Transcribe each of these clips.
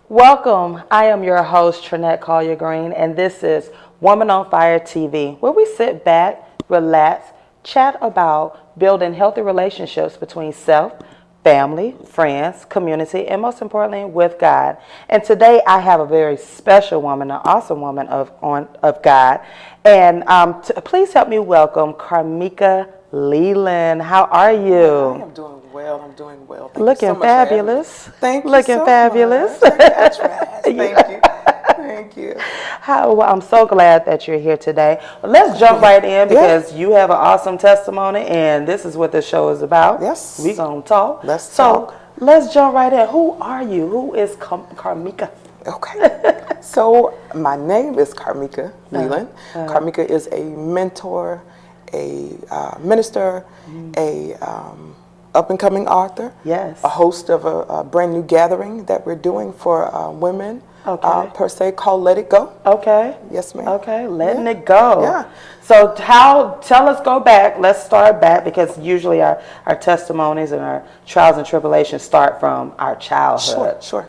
Welcome. I am your host, Trinette Collier Green, and this is Woman on Fire TV, where we sit back, relax, chat about building healthy relationships between self, family, friends, community, and most importantly, with God. And today I have a very special woman, an awesome woman of God. And please help me welcome Carmika LeLand. How are you? I am doing well. I'm doing well. Thank Looking you so much fabulous. Thank you Looking so fabulous. Much. Thank you. Thank you. Well, I'm so glad that you're here today. Let's jump right in because you have an awesome testimony, and this is what the show is about. Yes. We're going to talk. Let's talk. So let's jump right in. Who are you? Who is Carmika? Okay. So my name is Carmika LeLand. Carmika is a mentor, a minister, a up-and-coming author, yes, a host of a brand new gathering that we're doing for women, per se, called Let It Go. Okay. Yes, ma'am. Okay, letting it go. Yeah. So tell us, go back, let's start back, because usually our testimonies and our trials and tribulations start from our childhood. Sure.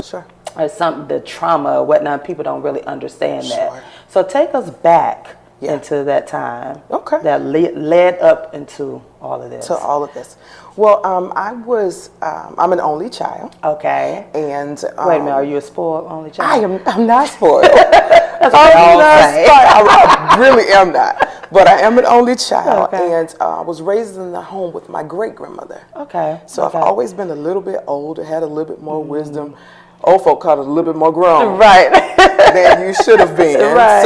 Or something, the trauma or whatnot, people don't really understand that. Sure. So take us back into that time that led up into all of this. To all of this. Well, I'm an only child. Okay. And wait a minute, are you a spoiled only child? I'm not spoiled. That's what I really am not. But I am an only child, and I was raised in the home with my great-grandmother. Okay. So I've always been a little bit older, had a little bit more wisdom. Old folk called it a little bit more grown. Right. Than you should have been. Right.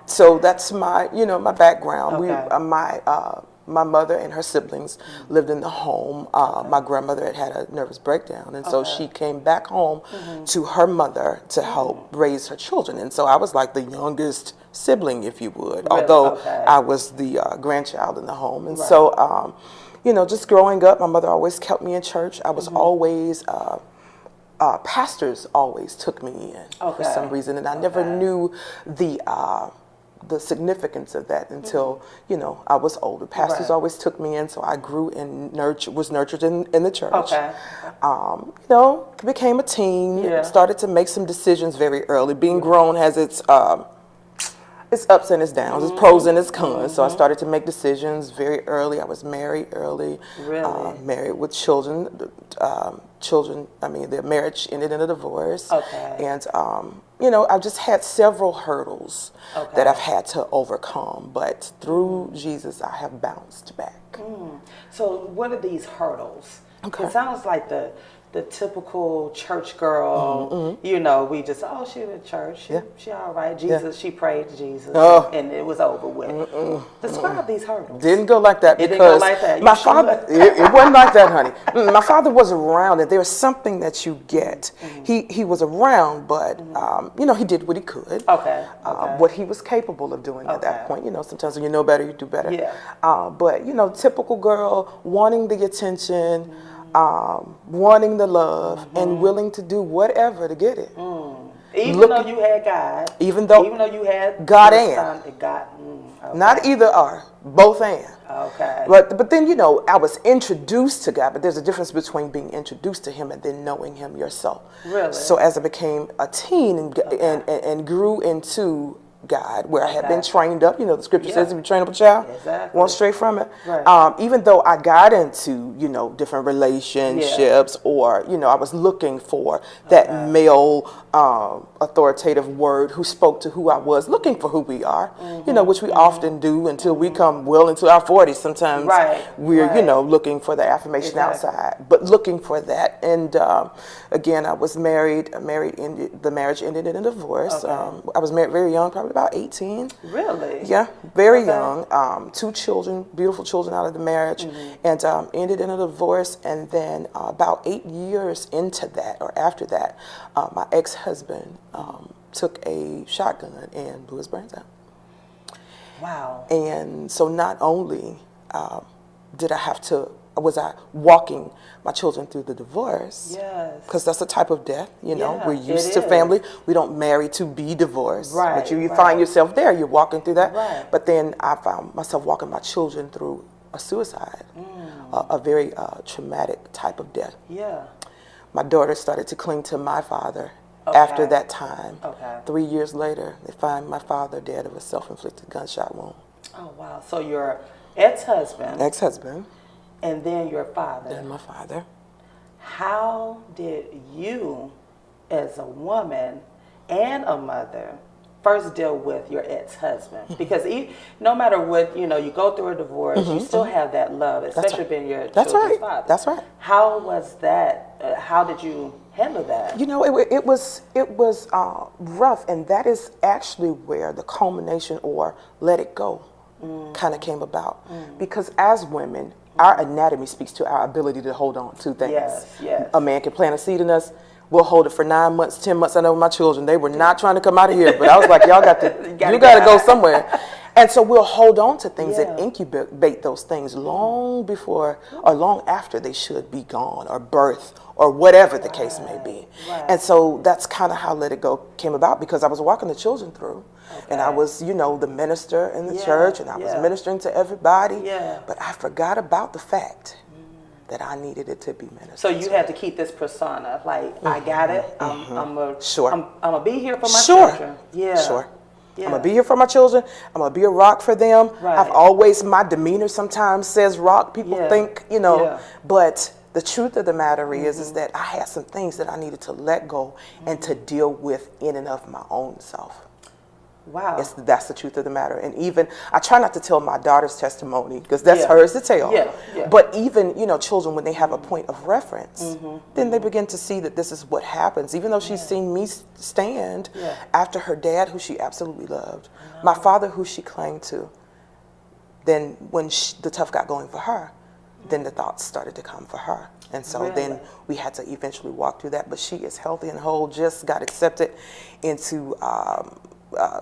So that's my, my background. Okay. My mother and her siblings lived in the home. My grandmother had a nervous breakdown, and so she came back home to her mother to help raise her children. And so I was like the youngest sibling, if you would, although I was the grandchild in the home. And so, just growing up, my mother always kept me in church. I was always... pastors always took me in for some reason, and I never knew the significance of that until I was older. Pastors always took me in, so I grew and was nurtured in the church. Became a teen, started to make some decisions very early. Being grown has its ups and its downs, its pros and its cons. So I started to make decisions very early. I was married early, married with children. The marriage ended in a divorce. And, I've just had several hurdles that I've had to overcome. But through Jesus, I have bounced back. So what are these hurdles? It sounds like the typical church girl, we just, she in church, she all right, Jesus, she prayed to Jesus, and it was over with. Describe these hurdles. Didn't go like that because it didn't go like that. My father, it wasn't like that, honey. My father was around, and there was something that you get. He was around, but, he did what he could. What he was capable of doing at that point. Sometimes when you know better, you do better. But, typical girl, wanting the attention, wanting the love, and willing to do whatever to get it. Even though you had God. Even though you had God and. God. Not either or, both and. But then, I was introduced to God, but there's a difference between being introduced to Him and then knowing Him yourself. Really? So as I became a teen and grew into God, where I had been trained up. The scripture says if you train up a child, one straight from it. Even though I got into, different relationships, or, I was looking for that male authoritative word who spoke to who I was, looking for who we are, which we often do until we come well into our 40s. Sometimes we're, looking for the affirmation outside, but looking for that. And again, I was married, the marriage ended in a divorce. I was married very young, probably about 18. Really? Yeah, very young. 2 children, beautiful children out of the marriage, and ended in a divorce. And then about 8 years into that, or after that, my ex-husband took a shotgun and blew his brains out. Wow. And so not only was I walking my children through the divorce, because that's a type of death, we're used to family. We don't marry to be divorced, but you find yourself there, you're walking through that. But then I found myself walking my children through a suicide, a very traumatic type of death. My daughter started to cling to my father After that time, Okay. 3 years later, they find my father dead of a self-inflicted gunshot wound. Oh, wow. So your ex-husband. Ex-husband. And then your father. Then my father. How did you, as a woman and a mother, first deal with your ex-husband? Because no matter what, you go through a divorce, you still have that love, especially being your children's father. That's right. How was that? How did you handle that? It was rough, and that is actually where the culmination, or let it go, kind of came about. Because as women, our anatomy speaks to our ability to hold on to things. Yes. A man can plant a seed in us. We'll hold it for 9 months, 10 months. I know my children, they were not trying to come out of here, but I was like, y'all got to, you got to go somewhere. And so we'll hold on to things and incubate those things long before or long after they should be gone, or birth, or whatever the case may be. And so that's kind of how Let It Go came about, because I was walking the children through. And I was, the minister in the church, and I was ministering to everybody. But I forgot about the fact that I needed it to be ministered. So you had to keep this persona, like, I got it. I'm gonna be here for my children. Sure. I'm gonna be here for my children. I'm gonna be a rock for them. I've always, my demeanor sometimes says rock. People think, but the truth of the matter is that I had some things that I needed to let go and to deal with in and of my own self. Wow. That's the truth of the matter. And even, I try not to tell my daughter's testimony, because that's hers to tell. But even, children, when they have a point of reference, then they begin to see that this is what happens. Even though she's seen me stand after her dad, who she absolutely loved, my father, who she clung to, then when the tough got going for her, then the thoughts started to come for her. And so then we had to eventually walk through that. But she is healthy and whole, just got accepted into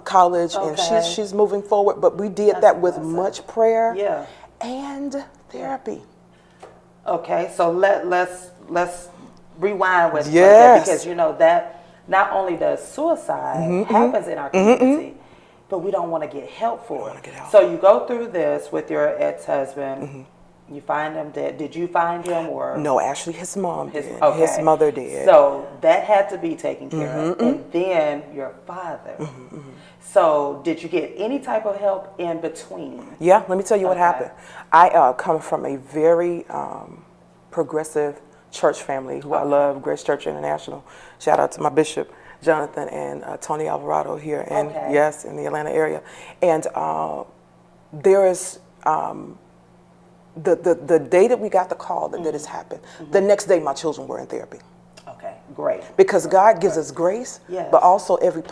college, and she's moving forward. But we did that with much prayer and therapy. Okay, so let's rewind with that, because that not only does suicide happens in our community, but we don't want to get help for it. So you go through this with your ex-husband. You find him dead. Did you find him, or no? Actually, his mom did. His mother did. So that had to be taken care of, and then your father. So did you get any type of help in between? Yeah, let me tell you what happened. I come from a very progressive church family who I love, Grace Church International. Shout out to my bishop, Jonathan, and Tony Alvarado here, and in the Atlanta area. And there is the day that we got the call that this happened, the next day my children were in therapy. Okay, great. Because God gives us grace, but also every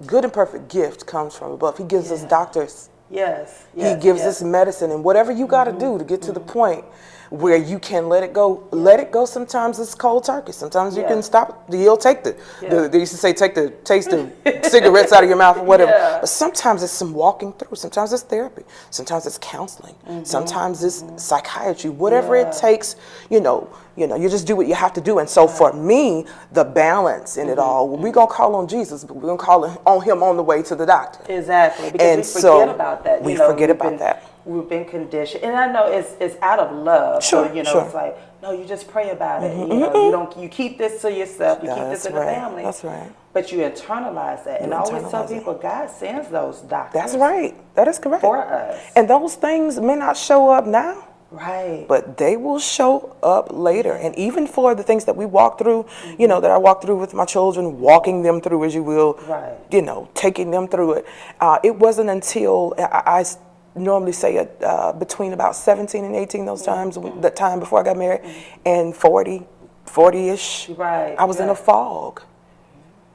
good and perfect gift comes from above. He gives us doctors. He gives us medicine, and whatever you got to do to get to the point where you can let it go. Let it go. Sometimes it's cold turkey. Sometimes you can stop. You'll take they used to say, take the taste of cigarettes out of your mouth or whatever. But sometimes it's some walking through. Sometimes it's therapy. Sometimes it's counseling. Sometimes it's psychiatry. Whatever it takes, you just do what you have to do. And so for me, the balance in it all, we're going to call on Jesus, but we're going to call on him on the way to the doctor. Exactly. Because we forget about that. We forget about that. We've been conditioned, and I know it's out of love. So it's like, no, you just pray about it. You keep this to yourself. You keep this in the family. That's right. But you internalize that, and I always tell people, God sends those doctors. That's right. That is correct for us. And those things may not show up now. Right. But they will show up later. And even for the things that we walk through, that I walk through with my children, walking them through, as you will, taking them through it. It wasn't until I normally say between about 17 and 18, those times, that time before I got married, and 40-ish, I was in a fog.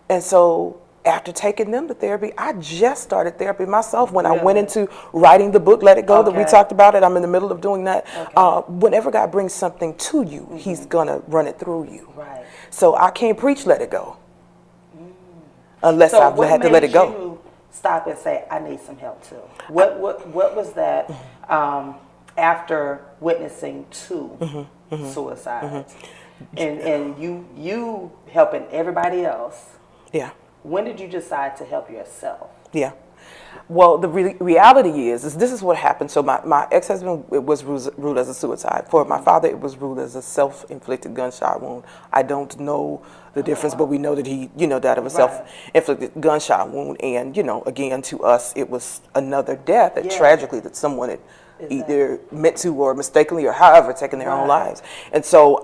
And so after taking them to therapy, I just started therapy myself when I went into writing the book, Let It Go, that we talked about it. I'm in the middle of doing that. Whenever God brings something to you, he's going to run it through you. So I can't preach Let It Go unless I've had to let it go. Stop and say, I need some help too. What was that after witnessing two suicides and you helping everybody else? When did you decide to help yourself? Well, the reality is this is what happened. So my ex-husband, it was ruled as a suicide. For my father, it was ruled as a self-inflicted gunshot wound. I don't know the difference, but we know that he, died of a self-inflicted gunshot wound. And, again, to us, it was another death, that tragically that someone had either meant to or mistakenly or however taken their own lives. And so,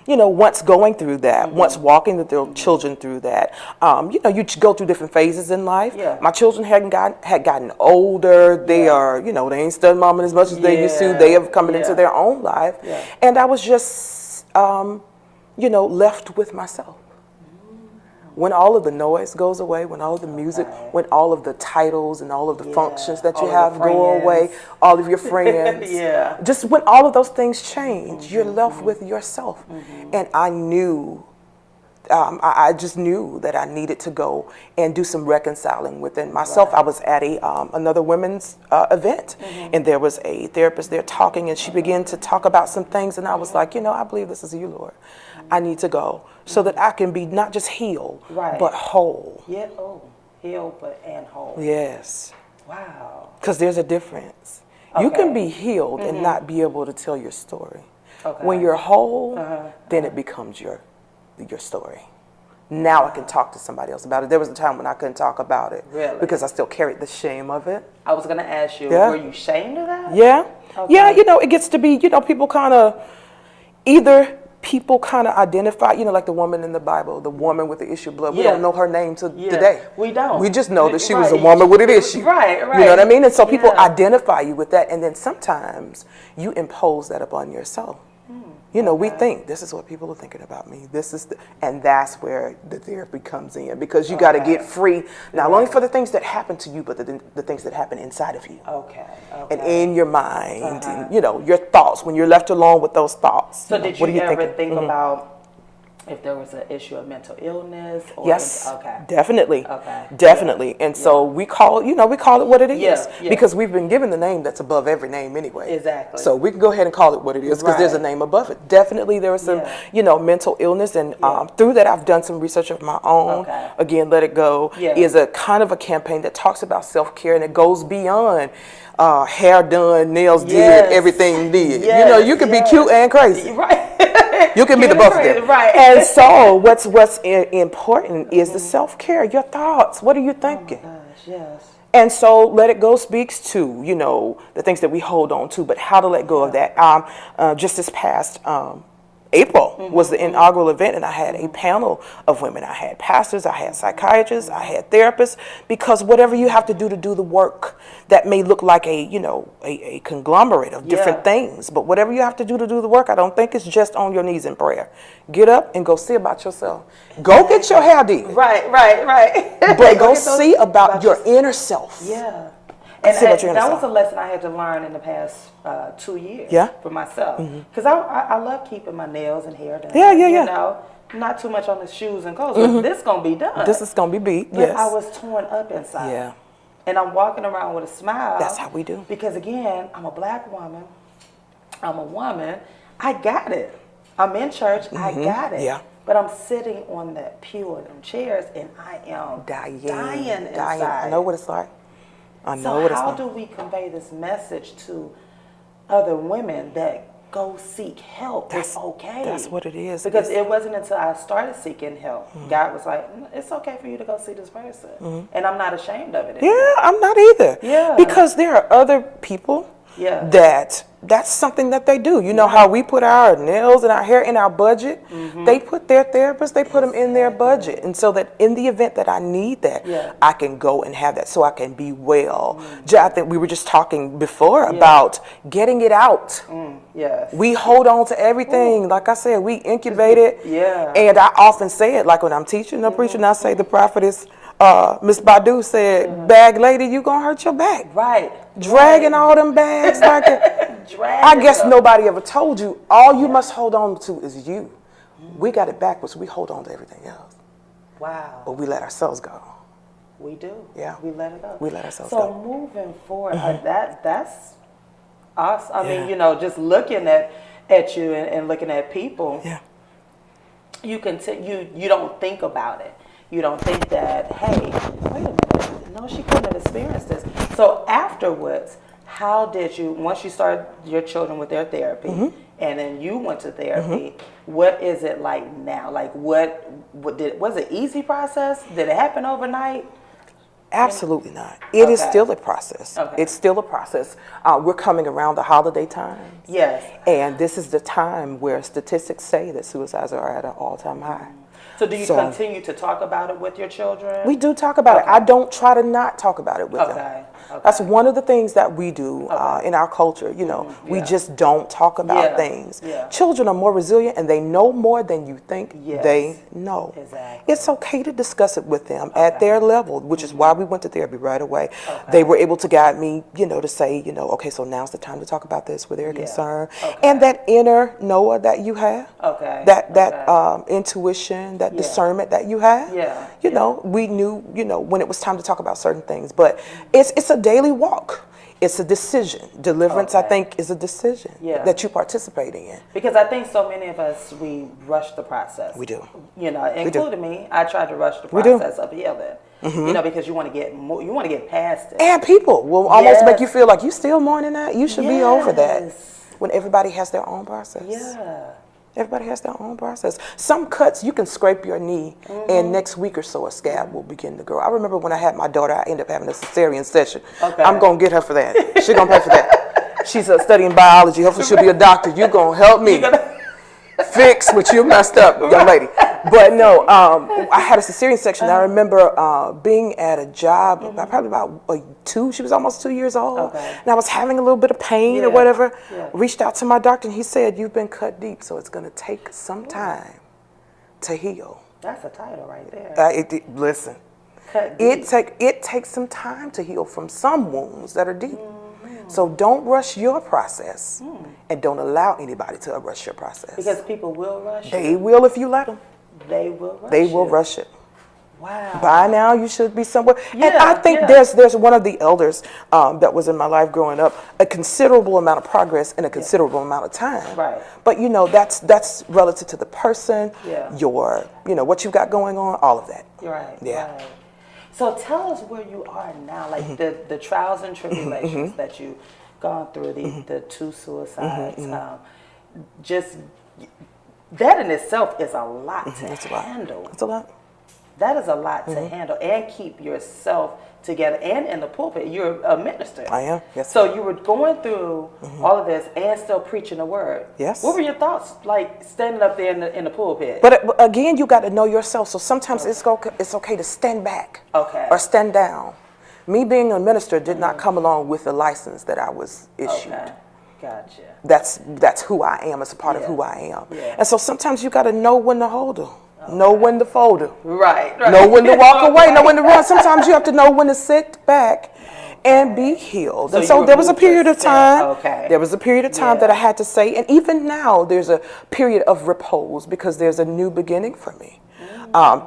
once going through that, once walking with their children through that, you go through different phases in life. My children had gotten older. They are, they ain't studying mama as much as they used to. They have come into their own life. And I was just, left with myself. When all of the noise goes away, when all of the music, when all of the titles and all of the functions that you have go away, all of your friends, just when all of those things change, you're left with yourself. And I knew, I just knew that I needed to go and do some reconciling within myself. I was at another women's event, and there was a therapist there talking, and she began to talk about some things, and I was like, I believe this is you, Lord. I need to go so that I can be not just healed, but whole. Yeah, healed and whole. Yes. Wow. Because there's a difference. You can be healed and not be able to tell your story. When you're whole, then it becomes your story. Now I can talk to somebody else about it. There was a time when I couldn't talk about it because I still carried the shame of it. I was going to ask you, were you ashamed of that? Yeah. Yeah, it gets to be, people kind of identify, like the woman in the Bible, the woman with the issue of blood. We don't know her name till today. We don't. We just know that she was a woman with an issue. Right. You know what I mean? And so people identify you with that, and then sometimes you impose that upon yourself. We think this is what people are thinking about me. And that's where the therapy comes in, because you got to get free, not only for the things that happen to you, but the things that happen inside of you. And in your mind, and your thoughts, when you're left alone with those thoughts. So did you ever think about if there was an issue of mental illness? Or yes, definitely. Definitely. And so we call it what it is, because we've been given the name that's above every name anyway. Exactly. So we can go ahead and call it what it is, because there's a name above it. Definitely there was some, mental illness, and through that I've done some research of my own. Again, Let It Go is a kind of a campaign that talks about self-care, and it goes beyond hair done, nails did, everything did. You can be cute and crazy. You can be the both of them. And so what's important is the self-care, your thoughts. What are you thinking? Oh my gosh, yes. And so Let It Go speaks to, the things that we hold on to, but how to let go of that. Just this past April was the inaugural event, and I had a panel of women. I had pastors, I had psychiatrists, I had therapists, because whatever you have to do the work, that may look like a conglomerate of different things, but whatever you have to do the work, I don't think it's just on your knees in prayer. Get up and go see about yourself. Go get your hair did. Right. But go see about your inner self. Yeah. And that was a lesson I had to learn in the past 2 years for myself. Because I love keeping my nails and hair done. Yeah. Not too much on the shoes and clothes, but this going to be done. This is going to be beat, but I was torn up inside. Yeah. And I'm walking around with a smile. That's how we do. Because again, I'm a black woman. I'm a woman. I got it. I'm in church. I got it. Yeah. But I'm sitting on that pew and them chairs, and I am dying inside. I know what it's like. So how do we convey this message to other women that go seek help? It's okay. That's what it is. Because it wasn't until I started seeking help, God was like, it's okay for you to go see this person. And I'm not ashamed of it anymore. Yeah, I'm not either. Yeah. Because there are other people that's something that they do. You know how we put our nails and our hair in our budget? They put their therapists, they put them in their budget. And so that in the event that I need that, I can go and have that so I can be well. I think we were just talking before about getting it out. Yes. We hold on to everything. Like I said, we incubate it. And I often say it, like when I'm teaching or preaching, I say the prophetess, Miss Badu said, bag lady, you gonna hurt your back. Right. Dragging all them bags like it. I guess nobody ever told you. All you must hold on to is you. We got it backwards. We hold on to everything else. Wow. But we let ourselves go. We do. Yeah. We let it go. We let ourselves go. go. So moving forward, that's us. I mean, just looking at you and looking at people. Yeah. You don't think about it. You don't think that, hey, wait a minute. No, she couldn't have experienced afterwards, how did you, once you started your children with their therapy, and then you went to therapy, what is it like now? Like what was it easy process? Did it happen overnight? Absolutely not. It is still a process. Okay. It's still a process. We're coming around the holiday times. Yes. And this is the time where statistics say that suicides are at an all-time high. So do you continue to talk about it with your children? We do talk about it. I don't try to not talk about it with them. Okay. That's one of the things that we do in our culture. You know, we just don't talk about things. Children are more resilient and they know more than you think they know. Exactly. It's okay to discuss it with them at their level, which is why we went to therapy right away. They were able to guide me, you know, to say, you know, okay, so now's the time to talk about this where they're concerned. And that inner Noah that you have, that intuition, that discernment that you have, you know, we knew, you know, when it was time to talk about certain things. But it's a daily walk. It's a decision. Deliverance, I think, is a decision that you're participating in. Because I think so many of us, we rush the process. We do. You know, including me. I tried to rush the process of healing. You know, because you want to get more, you want to get past it. And people will almost make you feel like you still mourning that. You should be over that. When everybody has their own process. Everybody has their own process. Some cuts, you can scrape your knee, and next week or so, a scab will begin to grow. I remember when I had my daughter, I ended up having a cesarean session. I'm going to get her for that. She's going to pay for that. She's studying biology. Hopefully she'll be a doctor. You're going to help me fix what you messed up, young lady. But no, I had a cesarean section. I remember being at a job, probably about 2, she was almost 2 years old. And I was having a little bit of pain or whatever. Reached out to my doctor and he said, you've been cut deep, so it's going to take some time to heal. That's a title right there. Listen, it takes some time to heal from some wounds that are deep. So don't rush your process and don't allow anybody to rush your process. Because people will rush it. They will if you let them. They will rush it. They will rush it. Wow. By now you should be somewhere. And I think there's one of the elders that was in my life growing up, a considerable amount of progress in a considerable amount of time. Right. But you know, that's relative to the person, your, you know, what you got going on, all of that. Right. Yeah. Right. So tell us where you are now, like the trials and tribulations that you've gone through, the 2 suicides. Just that in itself is a lot to handle. It's a lot. That is a lot to handle and keep yourself together. And in the pulpit, you're a minister. I am. Yes. So you were going through all of this and still preaching the word. Yes. What were your thoughts like standing up there in the pulpit? But again, you got to know yourself. So sometimes it's okay to stand back. Or stand down. Me being a minister did not come along with the license that I was issued. Gotcha. That's who I am. It's a part of who I am. And so sometimes you got to know when to hold them. Know when to fold them. Right. Know when to walk away. Know when to run. Sometimes you have to know when to sit back and be healed. So and so there was a period of time. Okay. There was a period of time that I had to say, and even now there's a period of repose because there's a new beginning for me.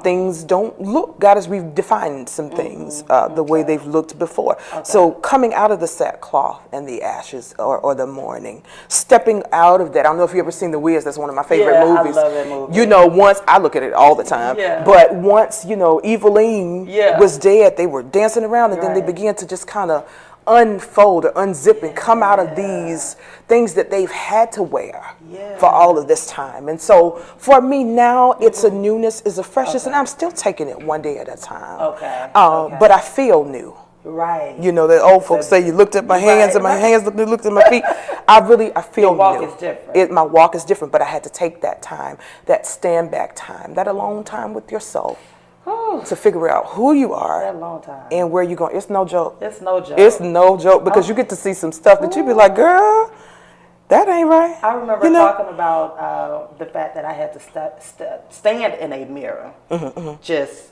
Things don't look, God has redefined some things the way they've looked before. So coming out of the sackcloth and the ashes or the mourning, stepping out of that. I don't know if you ever seen The Wiz, that's one of my favorite movies. I love that movie. You know, once, I look at it all the time, but once, you know, Eveline was dead, they were dancing around and then they began to just kind of unfold or unzip and come out of these things that they've had to wear for all of this time. And so for me now, it's a newness, it's a freshness, and I'm still taking it one day at a time. But I feel new. Right. You know, the old folks say you looked at my hands and my hands looked at my feet. I feel Your walk new. is different. My walk is different, but I had to take that time, that stand back time, that alone time with yourself. To figure out who you are that long time. and where you're going. It's no joke. It's no joke. It's no joke because you get to see some stuff that you be like, girl, that ain't right. I remember talking about the fact that I had to stand in a mirror, just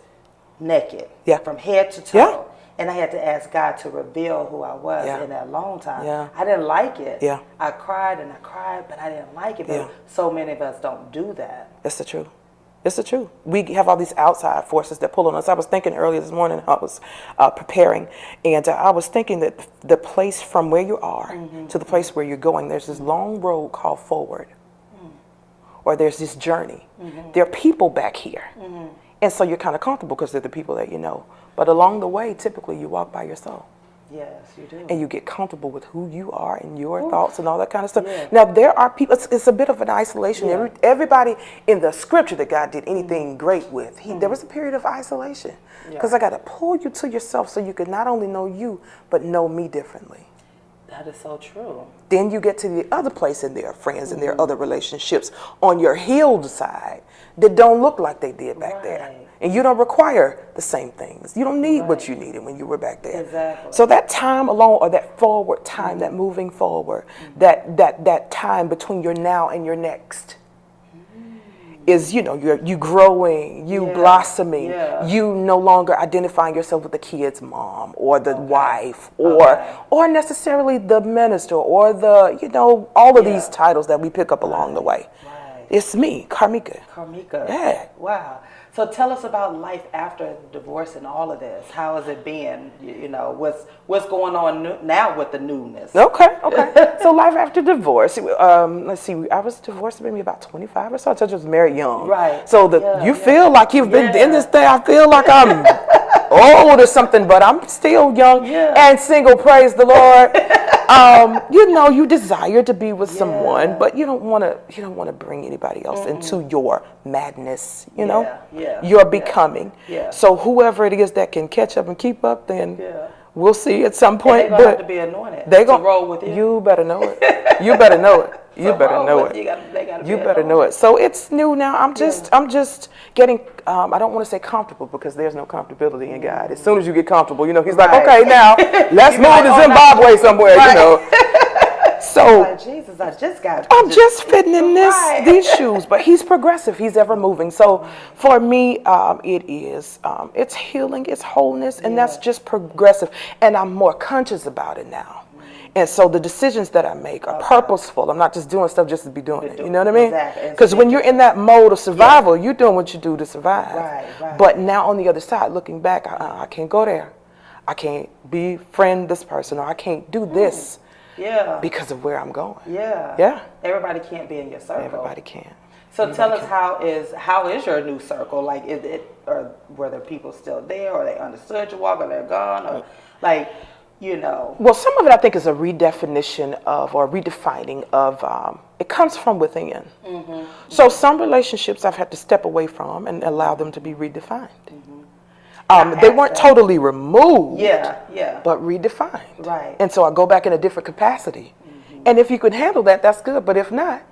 naked, from head to toe. And I had to ask God to reveal who I was in that long time. I didn't like it. I cried and I cried, but I didn't like it. But so many of us don't do that. That's the truth. It's the truth. We have all these outside forces that pull on us. I was thinking earlier this morning, I was preparing, and I was thinking that the place from where you are to the place where you're going, there's this long road called forward, or there's this journey. There are people back here, and so you're kind of comfortable because they're the people that you know. But along the way, typically you walk by yourself. Yes, you do. And you get comfortable with who you are and your thoughts and all that kind of stuff. Yeah. Now, there are people, it's a bit of an isolation. Yeah. Everybody in the scripture that God did anything great with, there was a period of isolation. Because I got to pull you to yourself so you can not only know you, but know me differently. That is so true. Then you get to the other place and there are friends and there are other relationships on your healed side that don't look like they did back there. And you don't require the same things. You don't need what you needed when you were back there. Exactly. So that time alone, or that forward time, that moving forward, that time between your now and your next is, you growing, you blossoming, you no longer identifying yourself with the kid's mom or the wife or necessarily the minister or the, all of these titles that we pick up along the way. It's me, Carmika. Carmika. Yeah. Wow. So tell us about life after divorce and all of this. How has it been? What's going on now with the newness? Okay. So life after divorce. Let's see. I was divorced maybe about 25 or so. I was married young. Right. So you feel like you've been in this thing. I feel like I'm old or something, but I'm still young and single. Praise the Lord. You desire to be with someone, but you don't want to bring anybody else into your madness. You're becoming. So whoever it is that can catch up and keep up, then we'll see at some point. They're gonna have to be anointed. They're gonna roll with you. You better know it. You better know it. You better know it. You better know it. So it's new now. I'm just getting. I don't want to say comfortable because there's no comfortability in God. As soon as you get comfortable, He's like, okay, now let's move to Zimbabwe somewhere, So Jesus, I'm just fitting in these shoes, but He's progressive. He's ever moving. So for me, it's healing, it's wholeness, and that's just progressive. And I'm more conscious about it now. And so the decisions that I make are purposeful. I'm not just doing stuff just to be doing it. You know what I mean? Because when you're in that mode of survival, you're doing what you do to survive. Right. But now on the other side, looking back, I can't go there. I can't befriend this person, or I can't do this. Because of where I'm going. Yeah. Everybody can't be in your circle. Everybody can't. So tell us how is your new circle? Like, or were there people still there, or they understood your walk, or they're gone, or Well, some of it I think is a redefinition of, or redefining of, it comes from within. So some relationships I've had to step away from and allow them to be redefined. They weren't totally removed, but redefined. Right. And so I go back in a different capacity. And if you can handle that, that's good. But if not,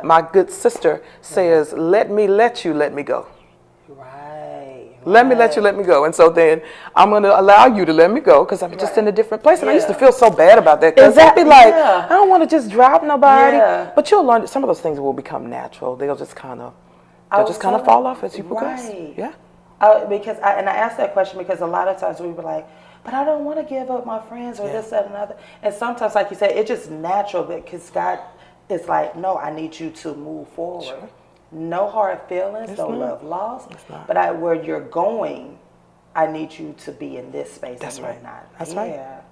my good sister says, let me go. Let me let me go. And so then I'm going to allow you to let me go because I'm just in a different place. And I used to feel so bad about that because I'd be like, I don't want to just drop nobody. But you'll learn that some of those things will become natural. They'll just kind of fall off as you progress. Yeah. Because I asked that question because a lot of times we were like, but I don't want to give up my friends or this, that, and another. And sometimes, like you said, it's just natural because God is like, no, I need you to move forward. Sure. No hard feelings, no love lost. But where you're going, I need you to be in this space. That's right. That's right.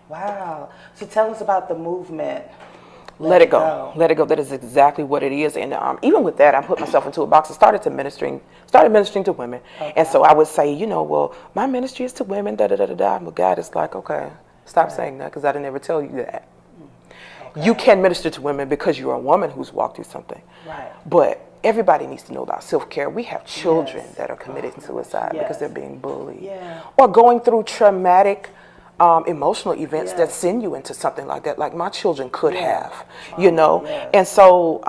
Wow. So tell us about the movement. Let it go. Let it go. That is exactly what it is. And even with that, I put myself into a box and started ministering to women. And so I would say, well, my ministry is to women, da-da-da-da-da. But God is like, okay, stop saying that because I didn't ever tell you that. You can minister to women because you're a woman who's walked through something. Right. But everybody needs to know about self-care. We have children that are committing suicide because they're being bullied or going through traumatic emotional events that send you into something like that, like my children could have, And so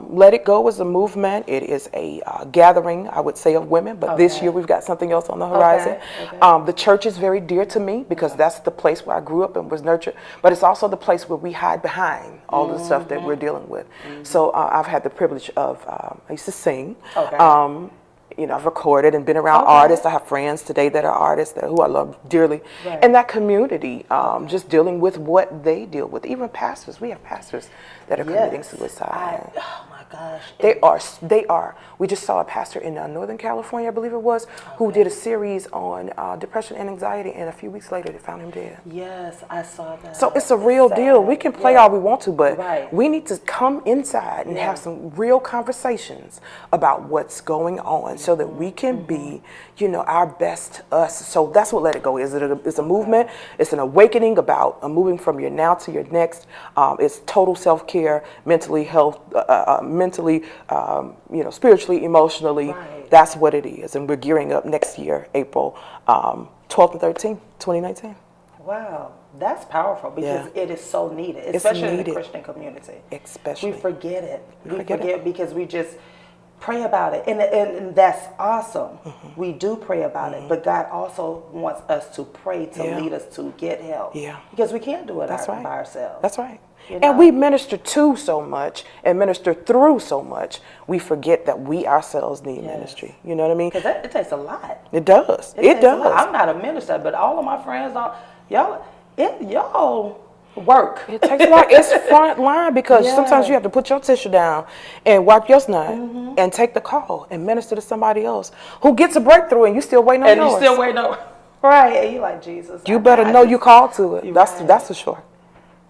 Let It Go is a movement. It is a gathering, I would say, of women. But this year we've got something else on the horizon. The church is very dear to me because that's the place where I grew up and was nurtured. But it's also the place where we hide behind all the stuff that we're dealing with. So I've had the privilege of, I used to sing. I've recorded and been around artists. I have friends today that are artists who I love dearly. And that community, just dealing with what they deal with. Even pastors. We have pastors that are committing suicide. Oh, my my gosh. They are. We just saw a pastor in Northern California, I believe it was, who did a series on depression and anxiety, and a few weeks later they found him dead. Yes, I saw that. So it's a real deal. We can play all we want to, but we need to come inside and have some real conversations about what's going on so that we can be, our best us. So that's what Let It Go is. It's a movement. It's an awakening about moving from your now to your next. It's total self-care, mentally health, spiritually, emotionally. Right. That's what it is. And we're gearing up next year, April 12th and 13th, 2019. Wow, that's powerful because it is so needed, especially in the Christian community. Especially. We forget it. We forget because we just pray about it. And that's awesome. Mm-hmm. We do pray about it, but God also wants us to pray to lead us to get help. Yeah. Because we can't do it by ourselves. That's right. And we minister to so much and minister through so much, we forget that we ourselves need ministry. You know what I mean? Because it takes a lot. It does. It does. I'm not a minister, but all of my friends are. Y'all work. It takes a lot. It's front line because sometimes you have to put your tissue down and wipe your snot and take the call and minister to somebody else who gets a breakthrough and you still waiting on yours. And you still waiting on. Right. And you like, Jesus. You better know you called to it. That's for sure.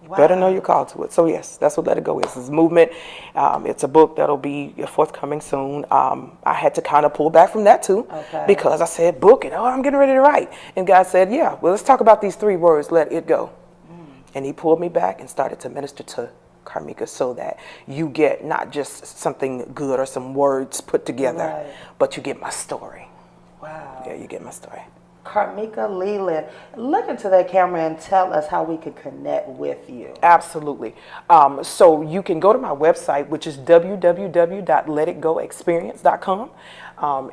Wow. Better know you're called to it. So yes, that's what Let It Go is. It's a movement. It's a book that'll be forthcoming soon. I had to kind of pull back from that too because I said book and I'm getting ready to write. And God said, well, let's talk about these 3 words, let it go. And he pulled me back and started to minister to Carmika so that you get not just something good or some words put together, but you get my story. Wow. Yeah, you get my story. Carmika LeLand, look into that camera and tell us how we could connect with you. Absolutely. So you can go to my website, which is www.letitgoexperience.com.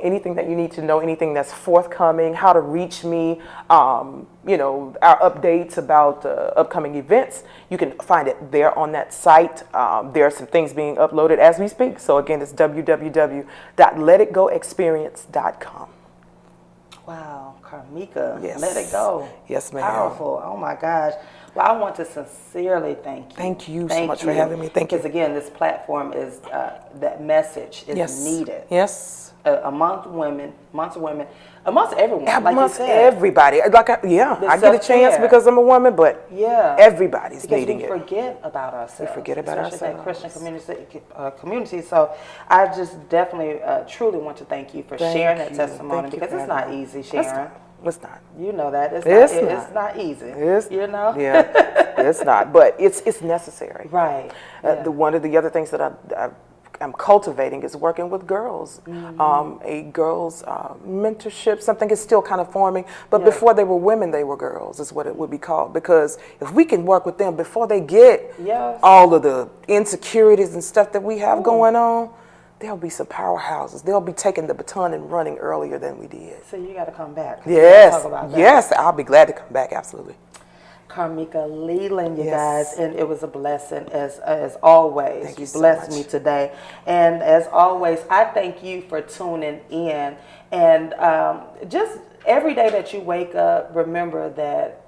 Anything that you need to know, anything that's forthcoming, how to reach me, our updates about upcoming events, you can find it there on that site. There are some things being uploaded as we speak. So again, it's www.letitgoexperience.com. Wow, Carmika, yes. Let It Go. Yes, ma'am. Powerful. Oh my gosh. Well, I want to sincerely thank you. Thank you so much for having me. Thank you. Because again, this platform is that message is needed. Yes. Amongst women, amongst everyone, like amongst you said. Everybody. I get a chance because I'm a woman, but everybody's needing it. We forget about ourselves. We forget about ourselves. Especially that Christian community. So I just definitely, truly want to thank you for sharing that testimony because it's not easy sharing. It's not. You know that. It's not easy. Yeah, it's not. But it's necessary. Right. One of the other things that I'm cultivating is working with girls. A girls mentorship, something is still kind of forming, but before they were women, they were girls is what it would be called, because if we can work with them before they get all of the insecurities and stuff that we have going on, there'll be some powerhouses. They'll be taking the baton and running earlier than we did. So you got to come back. Yes, yes, I'll be glad to come back, absolutely. Carmika LeLand, you guys, and it was a blessing as always. Thank you blessed me today, and as always, I thank you for tuning in. And just every day that you wake up, remember that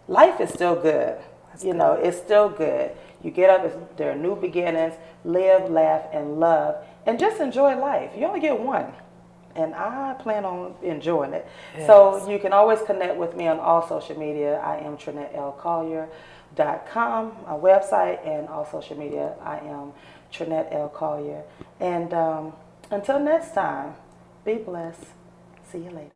life is still good. It's still good. You get up, there are new beginnings. Live, laugh, and love, and just enjoy life. You only get one. And I plan on enjoying it. Yes. So you can always connect with me on all social media. I am TrinetteLCollier.com, my website, and all social media. I am Trinette L. Collier. And until next time, be blessed. See you later.